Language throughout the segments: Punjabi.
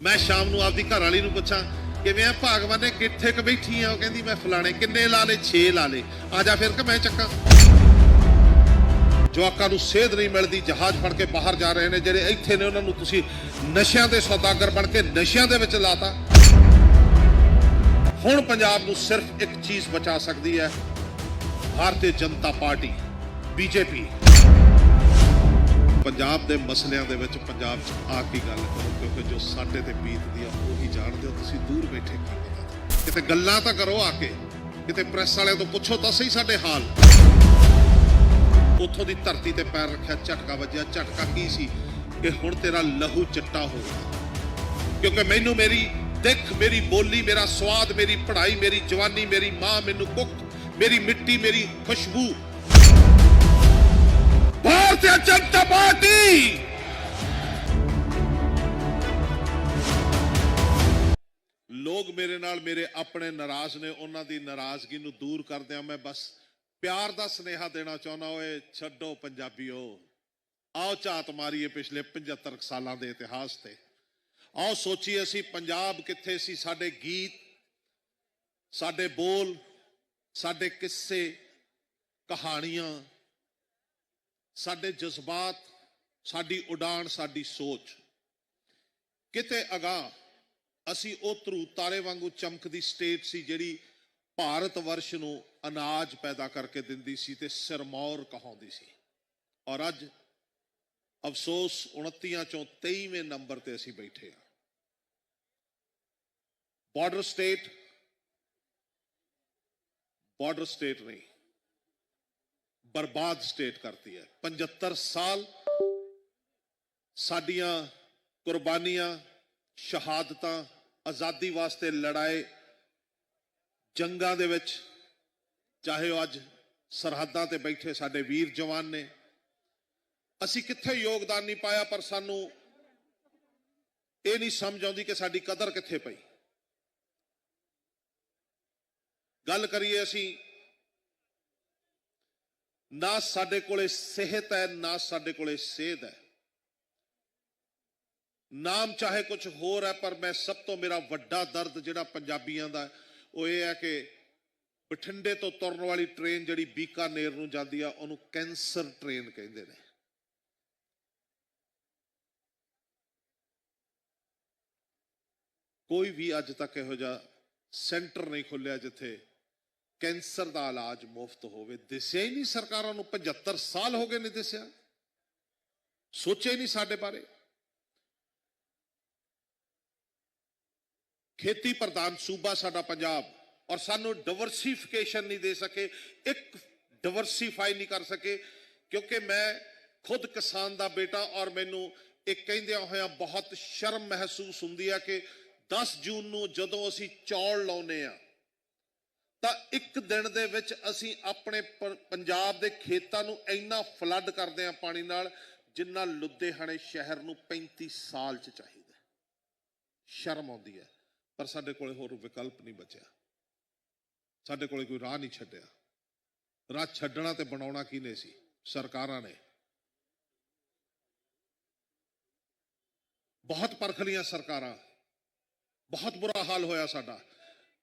मैं शाम ਨੂੰ ਆਪਦੀ ਘਰ ਵਾਲੀ ਨੂੰ ਪੁੱਛਾਂ ਕਿਵੇਂ ਆ ਭਾਗਵਾਨ ਨੇ ਕਿੱਥੇ ਕ ਬੈਠੀ ਆ ਉਹ ਕਹਿੰਦੀ ਮੈਂ ਫਲਾਣੇ ਕਿੰਨੇ ਲਾ ਲੇ 6 ਲਾ ਲੇ ਆ ਜਾ ਫਿਰ ਕਿ ਮੈਂ ਚੱਕਾਂ ਜਵਾਕਾਂ ਨੂੰ ਸੇਧ ਨਹੀਂ ਮਿਲਦੀ ਜਹਾਜ਼ ਫੜ ਕੇ ਬਾਹਰ ਜਾ ਰਹੇ ਨੇ ਜਿਹੜੇ ਇੱਥੇ ਨੇ ਉਹਨਾਂ ਨੂੰ ਤੁਸੀਂ ਨਸ਼ਿਆਂ ਦੇ ਸੌਦਾਗਰ ਬਣ ਕੇ ਨਸ਼ਿਆਂ ਦੇ ਵਿੱਚ ਲਾਤਾ ਹੁਣ ਪੰਜਾਬ ਨੂੰ ਸਿਰਫ ਇੱਕ ਚੀਜ਼ ਬਚਾ ਸਕਦੀ ਹੈ ਭਾਰਤੀ ਜਨਤਾ ਪਾਰਟੀ ਬੀਜੇਪੀ ਪੰਜਾਬ ਦੇ ਮਸਲਿਆਂ ਦੇ ਵਿੱਚ ਪੰਜਾਬ 'ਚ ਆ ਕੇ ਗੱਲ ਕਰੋ ਕਿਉਂਕਿ ਜੋ ਸਾਡੇ ਤੇ ਬੀਤਦੀ ਆ ਉਹੀ ਜਾਣਦੇ ਹੋ ਤੁਸੀਂ ਦੂਰ ਬੈਠੇ ਕੀ ਪਤਾ ਕਿਤੇ ਗੱਲਾਂ ਤਾਂ ਕਰੋ ਆ ਕੇ ਕਿਤੇ ਪ੍ਰੈਸ ਵਾਲਿਆਂ ਤੋਂ ਪੁੱਛੋ ਤਾਂ ਸਹੀ ਸਾਡੇ ਹਾਲ ਉੱਥੋਂ ਦੀ ਧਰਤੀ ਤੇ ਪੈਰ ਰੱਖਿਆ ਝਟਕਾ ਵੱਜਿਆ ਝਟਕਾ ਕੀ ਸੀ ਕਿ ਹੁਣ ਤੇਰਾ ਲਹੂ ਚਿੱਟਾ ਹੋ ਗਿਆ ਕਿਉਂਕਿ ਮੈਨੂੰ ਮੇਰੀ ਦਿੱਖ ਮੇਰੀ ਬੋਲੀ ਮੇਰਾ ਸਵਾਦ ਮੇਰੀ ਪੜ੍ਹਾਈ ਮੇਰੀ ਜਵਾਨੀ ਮੇਰੀ ਮਾਂ ਮੈਨੂੰ ਕੁੱਕ ਮੇਰੀ ਮਿੱਟੀ ਮੇਰੀ ਖੁਸ਼ਬੂ भारतीय जनता पार्टी लोग मेरे नाल मेरे अपने नाराज ने उन्हां दी नाराजगी नूं दूर करदिआं मैं बस प्यार दा स्नेहा देना चाहुंदा ओए छड्डो पंजाबीओ आओ झात मारीए पिछले 75 सालां दे इतिहास ते आओ सोचीए असीं पंजाब कित्थे सी साडे गीत साडे बोल साडे किस्से कहानियां साडे जज्बात साडी उड़ान साडी सोच किते अगाह असी ओ धरू तारे वांगू चमकदी स्टेट सी जिहड़ी भारत वर्ष नूं अनाज पैदा करके दिंदी सी ते सिरमौर कहाउंदी सी और अज अफसोस 29 चों 23वें नंबर ते असी बैठे हां बॉर्डर स्टेट नहीं बर्बाद स्टेट करती है 75 साल साडियां कुर्बानियां शहादतां आजादी वास्ते लड़ाए जंगां दे विच चाहे अज सरहदां ते बैठे साडे वीर जवान ने असी कित्थे योगदान नहीं पाया पर सानू ये नहीं समझ आउंदी कि साडी कदर कित्थे पई गल करिए असी ना साडे कोले सेहत है ना साडे कोले सेध है नाम चाहे कुछ होर है पर मैं सब तो मेरा वड्डा दर्द जिहड़ा पंजाबियां दा वो ये है कि बठिंडे तो तुरन वाली ट्रेन जिहड़ी बीकानेर नूं जांदी आ उहनूं कैंसर ट्रेन कहिंदे ने कोई भी अज तक इहो जिहा सेंटर नहीं खुलिया जिथे कैंसर का इलाज मुफ्त होवे दिसिया ही नहीं सरकारों नूं 75 साल हो गए नहीं दिसिया सोचे ही नहीं साडे बारे खेती प्रधान सूबा साडा पंजाब और सानू डाइवर्सिफिकेशन नहीं दे सके एक डाइवर्सिफाई नहीं कर सके क्योंकि मैं खुद किसान दा बेटा और मैनू एक कहिंदियां होया बहुत शर्म महसूस हुंदी है कि 10 जून नूं जदों असीं चौल लाउने आ ਤਾਂ ਇੱਕ ਦਿਨ ਦੇ ਵਿੱਚ ਅਸੀਂ ਆਪਣੇ ਪੰਜਾਬ ਦੇ ਖੇਤਾਂ ਨੂੰ ਇੰਨਾ ਫਲੱਡ ਕਰਦੇ ਆ ਪਾਣੀ ਨਾਲ ਜਿੰਨਾ ਲੁਧਿਆਣੇ ਸ਼ਹਿਰ ਨੂੰ 35 ਸਾਲ ਚ ਚਾਹੀਦਾ ਸ਼ਰਮ ਆਉਂਦੀ ਹੈ ਪਰ ਸਾਡੇ ਕੋਲੇ ਹੋਰ ਵਿਕਲਪ ਨਹੀਂ ਬਚਿਆ ਸਾਡੇ ਕੋਲੇ ਕੋਈ ਰਾਹ ਨਹੀਂ ਛੱਡਿਆ ਰਾਹ ਛੱਡਣਾ ਤੇ ਬਣਾਉਣਾ ਕਿਹਨੇ ਸੀ ਸਰਕਾਰਾਂ ਨੇ ਬਹੁਤ ਪਰਖਲੀਆਂ ਸਰਕਾਰਾਂ ਬਹੁਤ ਬੁਰਾ ਹਾਲ ਹੋਇਆ ਸਾਡਾ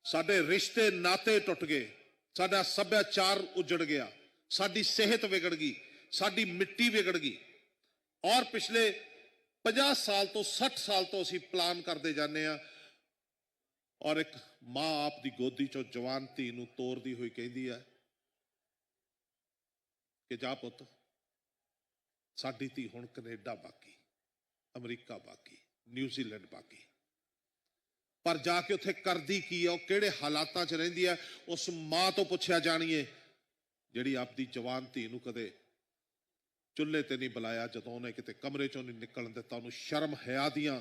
साडे रिश्ते नाते टुट गए साडा सभ्याचार उजड़ गया साडी सेहत बिगड़ गई साडी मिट्टी बिगड़ गई और पिछले 50 साल तो 60 साल तो असी प्लान करते जाने और एक मां आप दी गोदी चो जवान धी नूं तोड़दी हुई कहती है कि जा पुत साडी धी हुण कनेडा बाकी अमरीका बाकी न्यूजीलैंड बाकी पर जाके उत्थे करदी की है किहड़े हालातां च रहिंदी है उस मां तो पुछया जाणीए जिहड़ी आपदी जवान धी नूं कदे चुल्हे ते नहीं बुलाया जदों उहने किते कमरे चों नहीं निकलण दित्ता उहनूं शर्म हया दीआं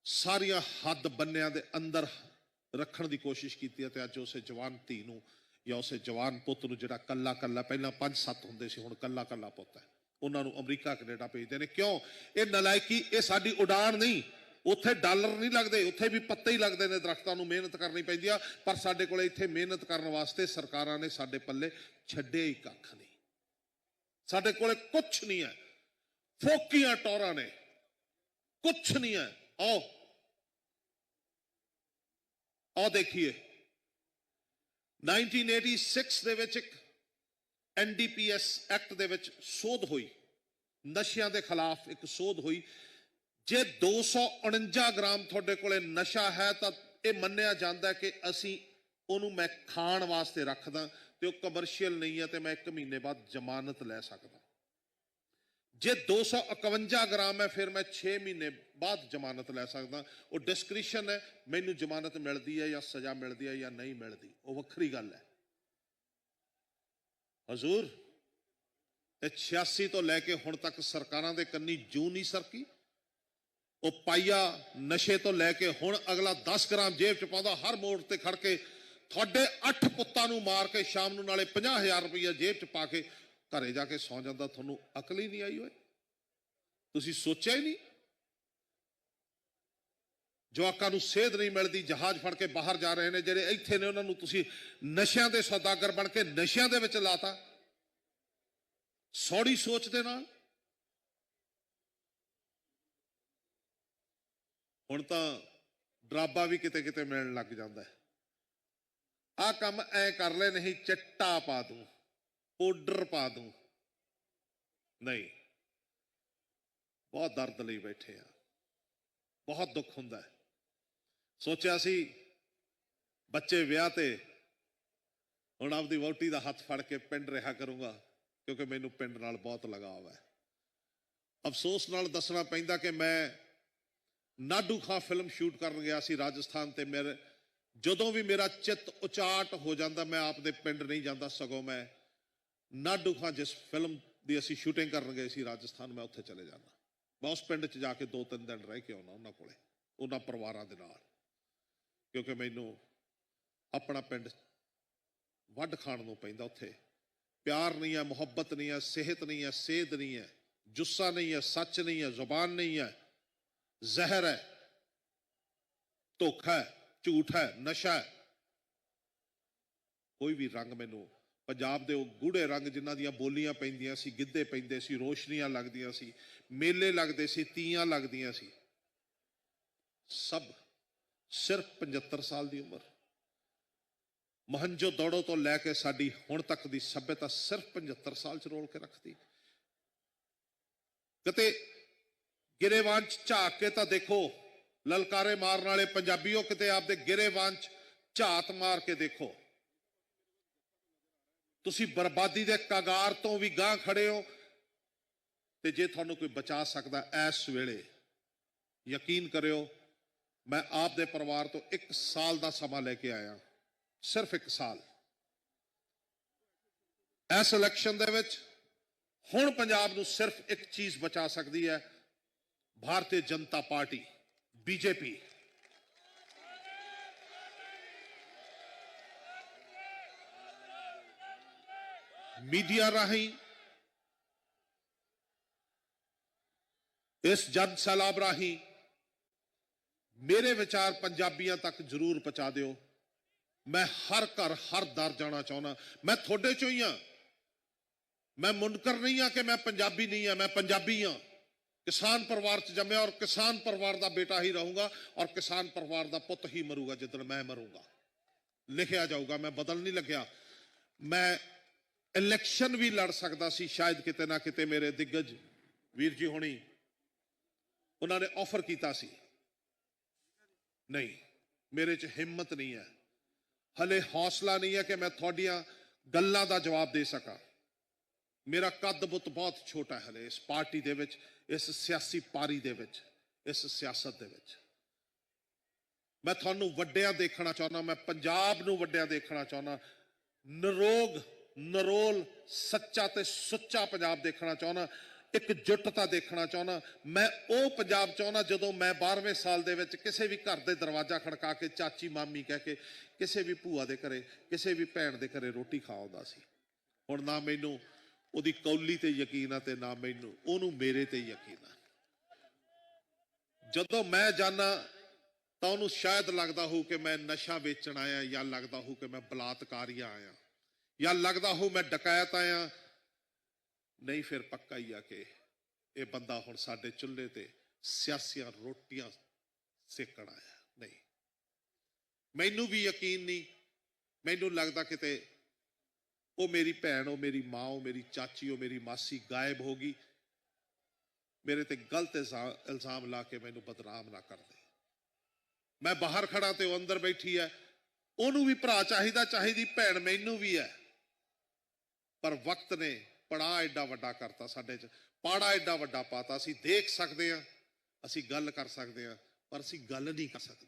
सारियां हद बन्नियां दे अंदर रखण दी कोशिश कीती है ते अज उस जवान धी नूं या उस जवान पुੱਤ ਨੂੰ ਜਿਹੜਾ ਕੱਲਾ ਕੱਲਾ ਪਹਿਲਾਂ 5-7 ਹੁੰਦੇ ਸੀ ਹੁਣ ਕੱਲਾ ਕੱਲਾ ਪੁੱਤ ਹੈ ਉਹਨਾਂ ਨੂੰ ਅਮਰੀਕਾ ਕੈਨੇਡਾ ਭੇਜਦੇ ਨੇ ਕਿਉਂ ਇਹ ਨਲਾਇਕੀ ਇਹ ਸਾਡੀ ਉਡਾਨ ਨਹੀਂ ਉੱਥੇ ਡਾਲਰ ਨਹੀਂ ਲੱਗਦੇ ਉੱਥੇ ਵੀ ਪੱਤੇ ਹੀ ਲੱਗਦੇ ਨੇ ਦਰਖਤਾਂ ਨੂੰ ਮਿਹਨਤ ਕਰਨੀ ਪੈਂਦੀ ਆ ਪਰ ਸਾਡੇ ਕੋਲੇ ਇੱਥੇ ਮਿਹਨਤ ਕਰਨ ਵਾਸਤੇ ਸਰਕਾਰਾਂ ਨੇ ਸਾਡੇ ਪੱਲੇ ਛੱਡੇ ਹੀ ਕੱਖ ਨਹੀਂ ਸਾਡੇ ਕੋਲੇ ਕੁਝ ਨਹੀਂ ਹੈ ਫੋਕੀਆਂ ਟੌਰਾਂ ਨੇ कुछ नहीं है। आओ ਆਹ ਦੇਖੀਏ 1986 ਦੇ ਵਿੱਚ ਇੱਕ NDPS ਐਕਟ ਦੇ ਵਿੱਚ ਸੋਧ ਹੋਈ, ਨਸ਼ਿਆਂ ਦੇ ਖਿਲਾਫ ਇੱਕ ਸੋਧ ਹੋਈ। ਜੇ 249 ਗ੍ਰਾਮ ਤੁਹਾਡੇ ਕੋਲੇ ਨਸ਼ਾ ਹੈ ਤਾਂ ਇਹ ਮੰਨਿਆ ਜਾਂਦਾ ਕਿ ਅਸੀਂ ਉਹਨੂੰ ਮੈਂ ਖਾਣ ਵਾਸਤੇ ਰੱਖਦਾ ਤੇ ਉਹ ਕਮਰਸ਼ੀਅਲ ਨਹੀਂ ਹੈ ਤੇ ਮੈਂ 1 ਮਹੀਨੇ ਬਾਅਦ ਜ਼ਮਾਨਤ ਲੈ ਸਕਦਾ। ਜੇ 251 ਗ੍ਰਾਮ ਹੈ ਫਿਰ ਮੈਂ 6 ਮਹੀਨੇ ਬਾਅਦ ਜ਼ਮਾਨਤ ਲੈ ਸਕਦਾ। ਉਹ ਡਿਸਕ੍ਰਿਸ਼ਨ ਹੈ, ਮੈਨੂੰ ਜ਼ਮਾਨਤ ਮਿਲਦੀ ਹੈ ਜਾਂ ਸਜ਼ਾ ਮਿਲਦੀ ਹੈ ਜਾਂ ਨਹੀਂ ਮਿਲਦੀ, ਉਹ ਵੱਖਰੀ ਗੱਲ ਹੈ। ਹਜ਼ੂਰ ਇਹ 86 ਤੋਂ ਲੈ ਕੇ ਹੁਣ ਤੱਕ ਸਰਕਾਰਾਂ ਦੇ ਕੰਨੀ ਜੂੰ ਨਹੀਂ ਸਰਕੀ। ਉਹ ਪਾਈਆ ਨਸ਼ੇ ਤੋਂ ਲੈ ਕੇ ਹੁਣ ਅਗਲਾ 10 ਗ੍ਰਾਮ ਜੇਬ ਚ ਪਾਉਂਦਾ, ਹਰ ਮੋੜ ਤੇ ਖੜ ਕੇ ਤੁਹਾਡੇ 8 ਪੁੱਤਾਂ ਨੂੰ ਮਾਰ ਕੇ ਸ਼ਾਮ ਨੂੰ ਨਾਲੇ 50,000 ਰੁਪਈਆ ਜੇਬ ਚ ਪਾ ਕੇ ਘਰੇ ਜਾ ਕੇ ਸੌਂ ਜਾਂਦਾ। ਤੁਹਾਨੂੰ ਅਕਲ ਹੀ ਨਹੀਂ ਆਈ ਓਏ, ਤੁਸੀਂ ਸੋਚਿਆ ਹੀ ਨਹੀਂ। ਜਵਾਕਾਂ ਨੂੰ ਸੇਧ ਨਹੀਂ ਮਿਲਦੀ, ਜਹਾਜ਼ ਫੜ ਕੇ ਬਾਹਰ ਜਾ ਰਹੇ ਨੇ, ਜਿਹੜੇ ਇੱਥੇ ਨੇ ਉਹਨਾਂ ਨੂੰ ਤੁਸੀਂ ਨਸ਼ਿਆਂ ਦੇ ਸੌਦਾਗਰ ਬਣ ਕੇ ਨਸ਼ਿਆਂ ਦੇ ਵਿੱਚ ਲਾਤਾ, ਸੌੜੀ ਸੋਚ ਦੇ ਨਾਲ। ਹੁਣ ਤਾਂ ਡਰਾਬਾ ਵੀ ਕਿਤੇ ਕਿਤੇ ਮਿਲਣ ਲੱਗ ਜਾਂਦਾ ਹੈ। ਆਹ ਕੰਮ ਐ ਕਰ ਲੈ, ਨਹੀਂ ਚਿੱਟਾ ਪਾ ਦੂੰ, ਪਾਊਡਰ ਪਾ ਦੂੰ। ਨਹੀਂ, ਬਹੁਤ ਦਰਦ ਲਈ ਬੈਠੇ ਆ, ਬਹੁਤ ਦੁੱਖ ਹੁੰਦਾ ਹੈ। ਸੋਚਿਆ ਸੀ ਬੱਚੇ ਵਿਆਹ ਤੇ ਹੁਣ ਆਪਦੀ ਵਹੁਟੀ ਦਾ ਹੱਥ ਫੜ ਕੇ ਪਿੰਡ ਰਿਹਾ ਕਰੂੰਗਾ, ਕਿਉਂਕਿ ਮੈਨੂੰ ਪਿੰਡ ਨਾਲ ਬਹੁਤ ਲਗਾਵ ਹੈ। ਅਫਸੋਸ ਨਾਲ ਦੱਸਣਾ ਪੈਂਦਾ ਕਿ ਮੈਂ ਨਾਡੂ ਖਾਂ ਫਿਲਮ ਸ਼ੂਟ ਕਰਨ ਗਿਆ ਸੀ ਰਾਜਸਥਾਨ ਤੇ। ਮੇਰੇ ਜਦੋਂ ਵੀ ਮੇਰਾ ਚਿੱਤ ਉਚਾਟ ਹੋ ਜਾਂਦਾ ਮੈਂ ਆਪਦੇ ਪਿੰਡ ਨਹੀਂ ਜਾਂਦਾ, ਸਗੋਂ ਮੈਂ ਨਾਡੂ ਖਾਂ ਜਿਸ ਫਿਲਮ ਦੀ ਅਸੀਂ ਸ਼ੂਟਿੰਗ ਕਰਨ ਗਏ ਸੀ ਰਾਜਸਥਾਨ, ਮੈਂ ਉੱਥੇ ਚਲੇ ਜਾਂਦਾ। ਮੈਂ ਉਸ ਪਿੰਡ 'ਚ ਜਾ ਕੇ 2-3 ਦਿਨ ਰਹਿ ਕੇ ਆਉਣਾ ਉਹਨਾਂ ਕੋਲੇ, ਉਹਨਾਂ ਪਰਿਵਾਰਾਂ ਦੇ ਨਾਲ, ਕਿਉਂਕਿ ਮੈਨੂੰ ਆਪਣਾ ਪਿੰਡ ਵੱਢ ਖਾਣ ਨੂੰ ਪੈਂਦਾ। ਉੱਥੇ ਪਿਆਰ ਨਹੀਂ ਹੈ, ਮੁਹੱਬਤ ਨਹੀਂ ਹੈ, ਸਿਹਤ ਨਹੀਂ ਹੈ, ਸੇਧ ਨਹੀਂ ਹੈ, ਜੁੱਸਾ ਨਹੀਂ ਹੈ, ਸੱਚ ਨਹੀਂ ਹੈ, ਜ਼ੁਬਾਨ ਨਹੀਂ ਹੈ, ਜ਼ਹਿਰ ਹੈ, ਧੋਖਾ ਹੈ, ਝੂਠ ਹੈ, ਨਸ਼ਾ ਹੈ। ਕੋਈ ਵੀ ਰੰਗ ਮੈਨੂੰ ਪੰਜਾਬ ਦੇ ਉਹ ਗੂੜੇ ਰੰਗ ਜਿਨ੍ਹਾਂ ਦੀਆਂ ਬੋਲੀਆਂ ਪੈਂਦੀਆਂ ਸੀ, ਗਿੱਧੇ ਪੈਂਦੇ ਸੀ, ਰੋਸ਼ਨੀਆਂ ਲੱਗਦੀਆਂ ਸੀ, ਮੇਲੇ ਲੱਗਦੇ ਸੀ, ਤੀਆਂ ਲੱਗਦੀਆਂ ਸੀ, ਸਭ ਸਿਰਫ 75 ਸਾਲ ਦੀ ਉਮਰ। ਮਹੰਜੋ ਦੜੋ ਤੋਂ ਲੈ ਕੇ ਸਾਡੀ ਹੁਣ ਤੱਕ ਦੀ ਸੱਭਿਅਤਾ ਸਿਰਫ 75 ਸਾਲ 'ਚ ਰੋਲ ਕੇ ਰੱਖਦੀ। ਕਿਤੇ ਗਿਰੇਵਾਨ 'ਚ ਝਾਕ ਕੇ ਤਾਂ ਦੇਖੋ, ਲਲਕਾਰੇ ਮਾਰਨ ਵਾਲੇ ਪੰਜਾਬੀਓ, ਕਿਤੇ ਆਪਦੇ ਗਿਰੇਵਾਨ 'ਚ ਝਾਤ ਮਾਰ ਕੇ ਦੇਖੋ। ਤੁਸੀਂ ਬਰਬਾਦੀ ਦੇ ਕਗਾਰ ਤੋਂ ਵੀ ਗਾਂਹ ਖੜੇ ਹੋ, ਤੇ ਜੇ ਤੁਹਾਨੂੰ ਕੋਈ ਬਚਾ ਸਕਦਾ ਇਸ ਵੇਲੇ, ਯਕੀਨ ਕਰਿਓ ਮੈਂ ਆਪ ਦੇ ਪਰਿਵਾਰ ਤੋਂ 1 ਸਾਲ ਦਾ ਸਮਾਂ ਲੈ ਕੇ ਆਇਆ, ਸਿਰਫ 1 ਸਾਲ। ਇਸ ਇਲੈਕਸ਼ਨ ਦੇ ਵਿੱਚ ਹੁਣ ਪੰਜਾਬ ਨੂੰ ਸਿਰਫ ਇੱਕ ਚੀਜ਼ ਬਚਾ ਸਕਦੀ ਹੈ, Bharatiya Janata party, BJP। Media ਰਾਹੀਂ, ਇਸ ਜਨ ਸੈਲਾਬ ਰਾਹੀਂ ਮੇਰੇ ਵਿਚਾਰ ਪੰਜਾਬੀਆਂ ਤੱਕ ਜ਼ਰੂਰ ਪਹੁੰਚਾ ਦਿਓ। ਮੈਂ ਹਰ ਘਰ ਹਰ ਦਰ ਜਾਣਾ ਚਾਹੁੰਦਾ। ਮੈਂ ਤੁਹਾਡੇ ਚੋਂ ਹੀ ਹਾਂ, ਮੈਂ ਮੁਨਕਰ ਨਹੀਂ ਹਾਂ ਕਿ ਮੈਂ ਪੰਜਾਬੀ ਨਹੀਂ ਹਾਂ, ਮੈਂ ਪੰਜਾਬੀ ਹਾਂ। ਕਿਸਾਨ ਪਰਿਵਾਰ 'ਚ ਜੰਮਿਆ ਔਰ ਕਿਸਾਨ ਪਰਿਵਾਰ ਦਾ ਬੇਟਾ ਹੀ ਰਹੂੰਗਾ ਔਰ ਕਿਸਾਨ ਪਰਿਵਾਰ ਦਾ ਪੁੱਤ ਹੀ ਮਰੂਗਾ ਜਿੱਦਣ ਮੈਂ ਮਰੂੰਗਾ। ਲਿਖਿਆ ਜਾਊਗਾ, ਮੈਂ ਬਦਲ ਨਹੀਂ ਲੱਗਿਆ। ਮੈਂ ਇਲੈਕਸ਼ਨ ਵੀ ਲੜ ਸਕਦਾ ਸੀ, ਸ਼ਾਇਦ ਕਿਤੇ ਨਾ ਕਿਤੇ ਮੇਰੇ ਦਿੱਗਜ ਵੀਰ ਜੀ ਹੋਣੀ ਉਹਨਾਂ ਨੇ ਆਫਰ ਕੀਤਾ ਸੀ। ਨਹੀਂ, ਮੇਰੇ 'ਚ ਹਿੰਮਤ ਨਹੀਂ ਹੈ, ਹਲੇ ਹੌਸਲਾ ਨਹੀਂ ਹੈ ਕਿ ਮੈਂ ਤੁਹਾਡੀਆਂ ਗੱਲਾਂ ਦਾ ਜਵਾਬ ਦੇ ਸਕਾਂ। ਮੇਰਾ ਕੱਦ ਬੁੱਤ ਬਹੁਤ ਛੋਟਾ ਹੈ ਹਲੇ ਇਸ ਪਾਰਟੀ ਦੇ ਵਿੱਚ, ਇਸ ਸਿਆਸੀ ਪਾਰੀ ਦੇ ਵਿੱਚ, ਇਸ ਸਿਆਸਤ ਦੇ ਵਿੱਚ। ਮੈਂ ਤੁਹਾਨੂੰ ਵੱਡਿਆਂ ਦੇਖਣਾ ਚਾਹੁੰਦਾ, ਮੈਂ ਪੰਜਾਬ ਨੂੰ ਵੱਡਿਆਂ ਦੇਖਣਾ ਚਾਹੁੰਦਾ, ਨਿਰੋਗ ਨਰੋਲ ਸੱਚਾ ਤੇ ਸੁੱਚਾ ਪੰਜਾਬ ਦੇਖਣਾ ਚਾਹੁੰਦਾ, ਇਕਜੁੱਟਤਾ ਦੇਖਣਾ ਚਾਹੁੰਦਾ। ਮੈਂ ਉਹ ਪੰਜਾਬ ਚਾਹੁੰਦਾ ਜਦੋਂ ਮੈਂ 12ਵੇਂ ਸਾਲ ਦੇ ਵਿੱਚ ਕਿਸੇ ਵੀ ਘਰ ਦੇ ਦਰਵਾਜ਼ਾ ਖੜਕਾ ਕੇ ਚਾਚੀ ਮਾਮੀ ਕਹਿ ਕੇ ਕਿਸੇ ਵੀ ਭੂਆ ਦੇ ਘਰੇ, ਕਿਸੇ ਵੀ ਭੈਣ ਦੇ ਘਰੇ ਰੋਟੀ ਖਾ ਆਉਂਦਾ ਸੀ। ਹੁਣ ਨਾ ਮੈਨੂੰ ਉਹਦੀ ਕੌਲੀ ਤੇ ਯਕੀਨ ਆ ਤੇ ਨਾ ਮੈਨੂੰ ਉਹਨੂੰ ਮੇਰੇ ਤੇ ਯਕੀਨ ਆ। ਜਦੋਂ ਮੈਂ ਜਾਣਾ ਤਾਂ ਉਹਨੂੰ ਸ਼ਾਇਦ ਲੱਗਦਾ ਹੋਊ ਕਿ ਮੈਂ ਨਸ਼ਾ ਵੇਚਣ ਆਇਆ, ਜਾਂ ਲੱਗਦਾ ਹੋਊ ਕਿ ਮੈਂ ਬਲਾਤਕਾਰੀਆ ਆਇਆ, ਜਾਂ ਲੱਗਦਾ ਹੋਊ ਮੈਂ ਡਕੈਤ ਆਇਆ। ਨਹੀਂ, ਫਿਰ ਪੱਕਾ ਹੀ ਆ ਕਿ ਇਹ ਬੰਦਾ ਹੁਣ ਸਾਡੇ ਚੁੱਲ੍ਹੇ ਤੇ ਸਿਆਸੀਆਂ ਰੋਟੀਆਂ ਸੇਕਣ ਆਇਆ। ਨਹੀਂ, ਮੈਨੂੰ ਵੀ ਯਕੀਨ ਨਹੀਂ, ਮੈਨੂੰ ਲੱਗਦਾ ਕਿਤੇ ਉਹ ਮੇਰੀ ਭੈਣ, ਉਹ ਮੇਰੀ ਮਾਂ, ਉਹ ਮੇਰੀ ਚਾਚੀ, ਉਹ ਮੇਰੀ ਮਾਸੀ ਗਾਇਬ ਹੋ ਗਈ, ਮੇਰੇ ਤੇ ਗਲਤ ਇਲਜ਼ਾਮ ਲਾ ਕੇ ਮੈਨੂੰ ਬਦਨਾਮ ਨਾ ਕਰ ਦੇ। ਮੈਂ ਬਾਹਰ ਖੜਾ ਤੇ ਉਹ ਅੰਦਰ ਬੈਠੀ ਹੈ, ਉਹਨੂੰ ਵੀ ਭਰਾ ਚਾਹੀਦਾ, ਚਾਹੀਦੀ ਭੈਣ ਮੈਨੂੰ ਵੀ ਹੈ, ਪਰ ਵਕਤ ਨੇ ਪੜਾ ਐਡਾ ਵੱਡਾ ਕਰਤਾ ਸਾਡੇ 'ਚ, ਪਾੜਾ ਐਡਾ ਵੱਡਾ ਪਾਤਾ। ਅਸੀਂ ਦੇਖ ਸਕਦੇ ਹਾਂ, ਅਸੀਂ ਗੱਲ ਕਰ ਸਕਦੇ ਹਾਂ, ਪਰ ਅਸੀਂ ਗੱਲ ਨਹੀਂ ਕਰ ਸਕਦੇ,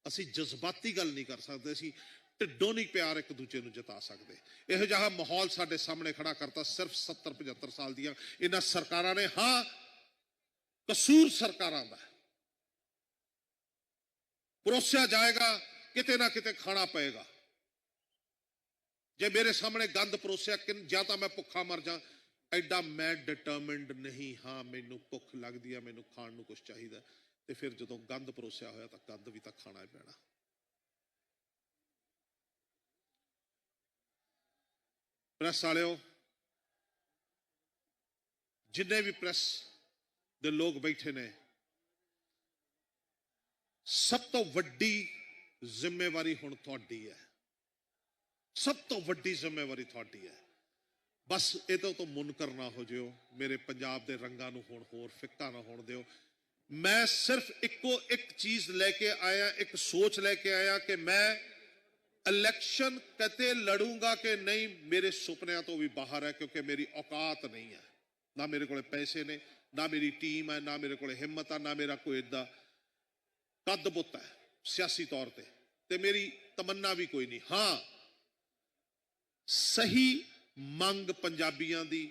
ਅਸੀਂ ਜਜ਼ਬਾਤੀ ਗੱਲ ਨਹੀਂ ਕਰ ਸਕਦੇ, ਅਸੀਂ ਢਿੱਡੋਂ ਨਹੀਂ ਪਿਆਰ ਇੱਕ ਦੂਜੇ ਨੂੰ ਜਤਾ ਸਕਦੇ। ਇਹੋ ਜਿਹਾ ਮਾਹੌਲ ਸਾਡੇ ਸਾਹਮਣੇ ਖੜਾ ਕਰਤਾ ਸਿਰਫ 70-75 ਸਾਲ ਦੀਆਂ ਇਹਨਾਂ ਸਰਕਾਰਾਂ ਨੇ। ਹਾਂ, ਕਸੂਰ ਸਰਕਾਰਾਂ ਦਾ, ਪਰੋਸਿਆ ਜਾਏਗਾ, ਕਿਤੇ ਨਾ ਕਿਤੇ ਖਾਣਾ ਪਏਗਾ। ਜੇ ਮੇਰੇ ਸਾਹਮਣੇ ਗੰਦ ਪਰੋਸਿਆ, ਜਾਂ ਤਾਂ ਮੈਂ ਭੁੱਖਾ ਮਰ ਜਾ, ਐਡਾ ਮੈਂ ਡਿਟਰਮਿੰਡ ਨਹੀਂ ਹਾਂ, ਮੈਨੂੰ ਭੁੱਖ ਲੱਗਦੀ ਹੈ, ਮੈਨੂੰ ਖਾਣ ਨੂੰ ਕੁਛ ਚਾਹੀਦਾ, ਤੇ ਫਿਰ ਜਦੋਂ ਗੰਦ ਪਰੋਸਿਆ ਹੋਇਆ ਤਾਂ ਗੰਦ ਵੀ ਤਾਂ ਖਾਣਾ ਹੀ ਪੈਣਾ। ਪ੍ਰੈਸ ਵਾਲਿਓ, ਜਿੰਨੇ ਵੀ ਪ੍ਰੈਸ ਦੇ ਲੋਕ ਬੈਠੇ ਨੇ, ਸਭ ਤੋਂ ਵੱਡੀ ਜ਼ਿੰਮੇਵਾਰੀ ਹੁਣ ਤੁਹਾਡੀ ਹੈ, ਸਭ ਤੋਂ ਵੱਡੀ ਜ਼ਿੰਮੇਵਾਰੀ ਤੁਹਾਡੀ ਹੈ। ਬਸ ਇਹਦੇ ਤੋਂ ਮੁਨਕਰ ਨਾ ਹੋ ਜਿਓ, ਮੇਰੇ ਪੰਜਾਬ ਦੇ ਰੰਗਾਂ ਨੂੰ ਹੁਣ ਹੋਰ ਫਿੱਕਾ ਨਾ ਹੋਣ ਦਿਓ। ਮੈਂ ਸਿਰਫ ਇੱਕੋ ਇੱਕ ਚੀਜ਼ ਲੈ ਕੇ ਆਇਆ, ਇੱਕ ਸੋਚ ਲੈ ਕੇ ਆਇਆ ਕਿ ਮੈਂ ਇਲੈਕਸ਼ਨ ਕਦੇ ਲੜੂੰਗਾ ਕਿ ਨਹੀਂ, ਮੇਰੇ ਸੁਪਨਿਆਂ ਤੋਂ ਵੀ ਬਾਹਰ ਹੈ, ਕਿਉਂਕਿ ਮੇਰੀ ਔਕਾਤ ਨਹੀਂ ਹੈ, ਨਾ ਮੇਰੇ ਕੋਲੇ ਪੈਸੇ ਨੇ, ਨਾ ਮੇਰੀ ਟੀਮ ਹੈ, ਨਾ ਮੇਰੇ ਕੋਲੇ ਹਿੰਮਤ ਹੈ, ਨਾ ਮੇਰਾ ਕੋਈ ਏਦਾਂ ਕੱਦ ਬੁੱਤ ਹੈ ਸਿਆਸੀ ਤੌਰ ਤੇ, ਤੇ ਮੇਰੀ ਤਮੰਨਾ ਵੀ ਕੋਈ ਨਹੀਂ। ਹਾਂ, ਸਹੀ ਮੰਗ ਪੰਜਾਬੀਆਂ ਦੀ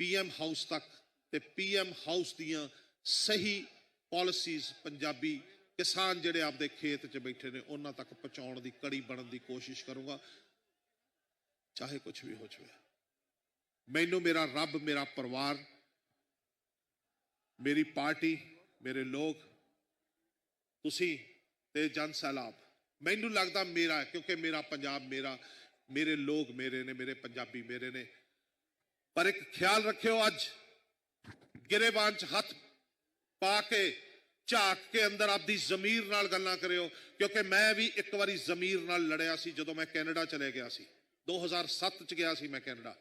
PM ਹਾਊਸ ਤੱਕ, ਤੇ PM ਹਾਊਸ ਦੀਆਂ ਸਹੀ ਪਾਲਿਸੀਜ਼ ਪੰਜਾਬੀ ਕਿਸਾਨ ਜਿਹੜੇ ਆਪਦੇ ਖੇਤ 'ਚ ਬੈਠੇ ਨੇ ਉਹਨਾਂ ਤੱਕ ਪਹੁੰਚਾਉਣ ਦੀ ਕੜੀ ਬਣਨ ਦੀ ਕੋਸ਼ਿਸ਼ ਕਰੂੰਗਾ, ਚਾਹੇ ਕੁਛ ਵੀ ਹੋ ਜਾਵੇ। ਮੈਨੂੰ ਮੇਰਾ ਰੱਬ, ਮੇਰਾ ਪਰਿਵਾਰ, ਮੇਰੀ ਪਾਰਟੀ, ਮੇਰੇ ਲੋਕ, ਤੁਸੀਂ ਤੇ ਜਨ ਸੈਲਾਬ, ਮੈਨੂੰ ਲੱਗਦਾ ਮੇਰਾ ਹੈ, ਕਿਉਂਕਿ ਮੇਰਾ ਪੰਜਾਬ ਮੇਰਾ, ਮੇਰੇ ਲੋਕ ਮੇਰੇ ਨੇ, ਮੇਰੇ ਪੰਜਾਬੀ ਮੇਰੇ ਨੇ। ਪਰ ਇੱਕ ਖਿਆਲ ਰੱਖਿਓ, ਅੱਜ ਗਿਰੇਬਾਨ 'ਚ ਹੱਥ ਪਾ ਕੇ ਝਾਕ ਕੇ ਅੰਦਰ ਆਪਦੀ ਜ਼ਮੀਰ ਨਾਲ ਗੱਲਾਂ ਕਰਿਓ, ਕਿਉਂਕਿ ਮੈਂ ਵੀ ਇੱਕ ਵਾਰੀ ਜ਼ਮੀਰ ਨਾਲ ਲੜਿਆ ਸੀ ਜਦੋਂ ਮੈਂ ਕੈਨੇਡਾ ਚਲੇ ਗਿਆ ਸੀ। 2007 'ਚ ਗਿਆ ਸੀ ਮੈਂ ਕੈਨੇਡਾ,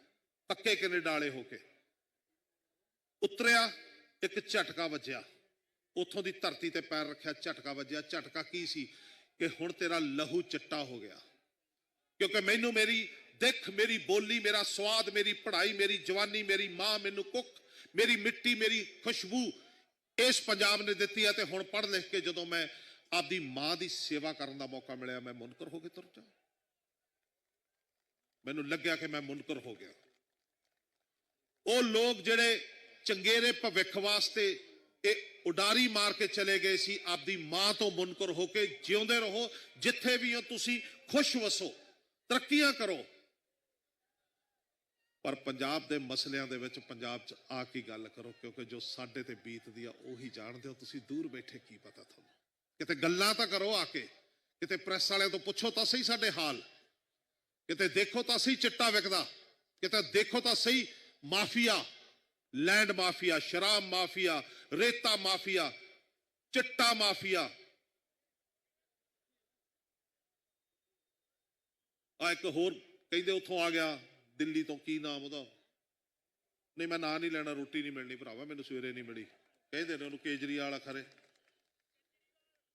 ਪੱਕੇ ਕੈਨੇਡਾ ਵਾਲੇ ਹੋ ਕੇ ਉਤਰਿਆ, ਇੱਕ ਝਟਕਾ ਵੱਜਿਆ, ਉੱਥੋਂ ਦੀ ਧਰਤੀ ਤੇ ਪੈਰ ਰੱਖਿਆ, ਝਟਕਾ ਵੱਜਿਆ। ਝਟਕਾ ਕੀ ਸੀ ਕਿ ਹੁਣ ਤੇਰਾ ਲਹੂ ਚਿੱਟਾ ਹੋ ਗਿਆ, ਕਿਉਂਕਿ ਮੈਨੂੰ ਮੇਰੀ ਦਿੱਖ, ਮੇਰੀ ਬੋਲੀ, ਮੇਰਾ ਸਵਾਦ, ਮੇਰੀ ਪੜ੍ਹਾਈ, ਮੇਰੀ ਜਵਾਨੀ, ਮੇਰੀ ਮਾਂ ਮੈਨੂੰ ਕੁੱਖ, ਮੇਰੀ ਮਿੱਟੀ, ਮੇਰੀ ਖੁਸ਼ਬੂ ਇਸ ਪੰਜਾਬ ਨੇ ਦਿੱਤੀ ਹੈ। ਤੇ ਹੁਣ ਪੜ੍ਹ ਲਿਖ ਕੇ ਜਦੋਂ ਮੈਂ ਆਪਦੀ ਮਾਂ ਦੀ ਸੇਵਾ ਕਰਨ ਦਾ ਮੌਕਾ ਮਿਲਿਆ, ਮੈਂ ਮੁਨਕਰ ਹੋ ਕੇ ਤੁਰ ਜਾ। ਮੈਨੂੰ ਲੱਗਿਆ ਕਿ ਮੈਂ ਮੁਨਕਰ ਹੋ ਗਿਆ। ਉਹ ਲੋਕ ਜਿਹੜੇ ਚੰਗੇਰੇ ਭਵਿੱਖ ਵਾਸਤੇ ਇਹ ਉਡਾਰੀ ਮਾਰ ਕੇ ਚਲੇ ਗਏ ਸੀ, ਆਪਦੀ ਮਾਂ ਤੋਂ ਮੁਨਕਰ ਹੋ ਕੇ ਜਿਉਂਦੇ ਰਹੋ। ਜਿੱਥੇ ਵੀ ਹੋ ਤੁਸੀਂ ਖੁਸ਼ ਵਸੋ, ਤਰੱਕੀਆਂ ਕਰੋ, ਪਰ ਪੰਜਾਬ ਦੇ ਮਸਲਿਆਂ ਦੇ ਵਿੱਚ ਪੰਜਾਬ 'ਚ ਆ ਕੇ ਗੱਲ ਕਰੋ, ਕਿਉਂਕਿ ਜੋ ਸਾਡੇ ਤੇ ਬੀਤਦੀ ਆ ਉਹੀ ਜਾਣਦੇ ਹੋ ਤੁਸੀਂ। ਦੂਰ ਬੈਠੇ ਕੀ ਪਤਾ ਤੁਹਾਨੂੰ, ਕਿਤੇ ਗੱਲਾਂ ਤਾਂ ਕਰੋ ਆ ਕੇ, ਕਿਤੇ ਪ੍ਰੈਸ ਵਾਲਿਆਂ ਤੋਂ ਪੁੱਛੋ ਤਾਂ ਸਹੀ ਸਾਡੇ ਹਾਲ, ਕਿਤੇ ਦੇਖੋ ਤਾਂ ਸਹੀ ਚਿੱਟਾ ਵਿਕਦਾ, ਕਿਤੇ ਦੇਖੋ ਤਾਂ ਸਹੀ ਮਾਫੀਆ, ਲੈਂਡ ਮਾਫੀਆ, ਸ਼ਰਾਬ ਮਾਫੀਆ, ਰੇਤਾ ਮਾਫੀਆ, ਚਿੱਟਾ ਮਾਫੀਆ। ਆ ਇੱਕ ਹੋਰ ਕਹਿੰਦੇ ਉੱਥੋਂ ਆ ਗਿਆ ਦਿੱਲੀ ਤੋਂ, ਕੀ ਨਾਮ ਉਹਦਾ, ਨਹੀਂ ਮੈਂ ਨਾਂ ਨਹੀਂ ਲੈਣਾ, ਰੋਟੀ ਨਹੀਂ ਮਿਲਣੀ ਭਰਾਵਾ, ਮੈਨੂੰ ਸਵੇਰੇ ਨਹੀਂ ਮਿਲੀ, ਕਹਿੰਦੇ ਨੇ ਉਹਨੂੰ ਕੇਜਰੀਵਾਲ ਖਰੇ,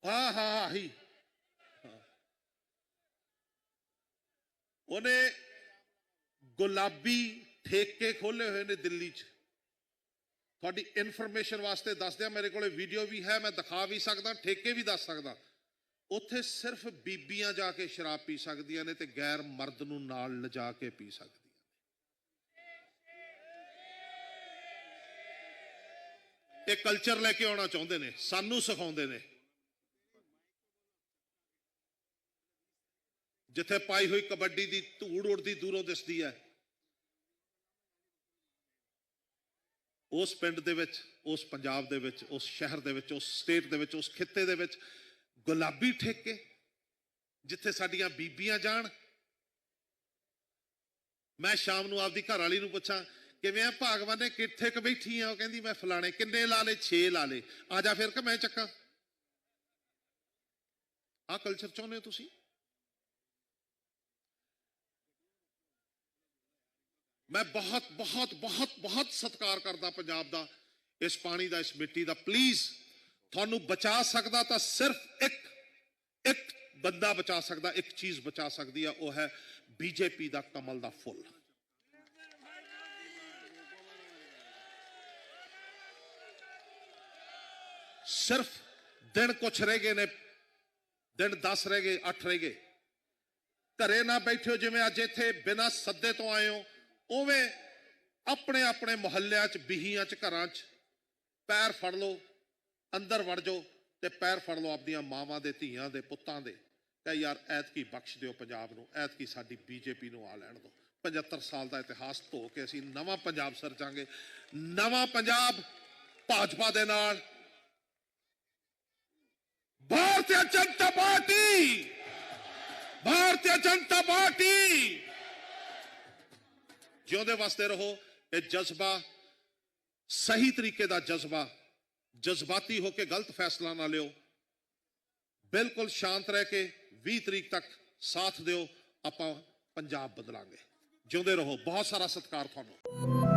ਹਾਂ ਆਹੀ, ਉਹਨੇ ਗੁਲਾਬੀ ਠੇਕੇ ਖੋਲੇ ਹੋਏ ਨੇ ਦਿੱਲੀ 'ਚ। ਤੁਹਾਡੀ ਇਨਫੋਰਮੇਸ਼ਨ ਵਾਸਤੇ ਦੱਸ ਦਿਆਂ, ਮੇਰੇ ਕੋਲੇ ਵੀਡੀਓ ਵੀ ਹੈ, ਮੈਂ ਦਿਖਾ ਵੀ ਸਕਦਾ, ਠੇਕੇ ਵੀ ਦੱਸ ਸਕਦਾ। ਉੱਥੇ ਸਿਰਫ ਬੀਬੀਆਂ ਜਾ ਕੇ ਸ਼ਰਾਬ ਪੀ ਸਕਦੀਆਂ ਨੇ ਤੇ ਗੈਰ ਮਰਦ ਨੂੰ ਨਾਲ ਲਿਜਾ ਕੇ ਪੀ ਸਕਦੀਆਂ। ਇਹ ਕਲਚਰ ਲੈ ਕੇ ਆਉਣਾ ਚਾਹੁੰਦੇ ਨੇ, ਸਾਨੂੰ ਸਿਖਾਉਂਦੇ ਨੇ। ਜਿੱਥੇ ਪਾਈ ਹੋਈ ਕਬੱਡੀ ਦੀ ਧੂੜ ਉੜਦੀ ਦੂਰੋਂ ਦਿਸਦੀ ਹੈ, ਉਸ ਪਿੰਡ ਦੇ ਵਿੱਚ, ਉਸ ਪੰਜਾਬ ਦੇ ਵਿੱਚ, ਉਸ ਸ਼ਹਿਰ ਦੇ ਵਿੱਚ, ਉਸ ਸਟੇਟ ਦੇ ਵਿੱਚ, ਉਸ ਖਿੱਤੇ ਦੇ ਵਿੱਚ ਗੁਲਾਬੀ ਠੇਕੇ, ਜਿੱਥੇ ਸਾਡੀਆਂ ਬੀਬੀਆਂ ਜਾਣ। ਮੈਂ ਸ਼ਾਮ ਨੂੰ ਆਪਦੀ ਘਰ ਵਾਲੀ ਨੂੰ ਪੁੱਛਾਂ ਕਿਵੇਂ ਆ ਭਾਗਵਾਨੇ, ਕਿੱਥੇ ਕ ਬੈਠੀ ਆ, ਉਹ ਕਹਿੰਦੀ ਮੈਂ ਫਲਾਣੇ। ਕਿੰਨੇ ਲਾ ਲੇ? 6 ਲਾ ਲੇ। ਆ ਜਾ ਫਿਰ ਕਿ ਮੈਂ ਚੱਕਾਂ। ਆਹ ਕਲਚਰ ਚਾਹੁੰਦੇ ਹੋ ਤੁਸੀਂ? मैं बहुत बहुत बहुत बहुत सत्कार करता पंजाब दा, इस पानी दा, इस मिट्टी दा। प्लीज थानू बचा सकता तो सिर्फ एक बंदा बचा सकता, एक चीज बचा सकती है, वह है बीजेपी दा कमल दा फुल। सिर्फ दिन कुछ रह गए ने, दिन 10 रह गए, 8 रह गए। घरे ना बैठे हो जिवें अज इत्थे बिना सद्दे तो आए हो, उवें अपने अपने मुहल्लियां च, बिहियां च, घरां च पैर फड़ लो, अंदर वड़ जाओ ते पैर फड़ लो अपनियां मावां दे, धीआं दे, पुत्तां दे। कह यार ऐतकी बख्श दिओ पंजाब नूं, ऐतकी साडी बीजेपी नूं आ लैण दो। 75 साल का इतिहास धो के असीं नवां पंजाब सिरजांगे, नवां पंजाब भाजपा दे नाल। भारतीय जनता पार्टी, भारतीय जनता पार्टी जिउंदे वास्ते रहो। ये जज्बा सही तरीके का जज्बा, जज्बाती होकर गलत फैसला ना लियो, बिल्कुल शांत रह के 20 तरीक तक साथ दिओ, आपां पंजाब बदलांगे। जिउंदे रहो। बहुत सारा सत्कार थानू।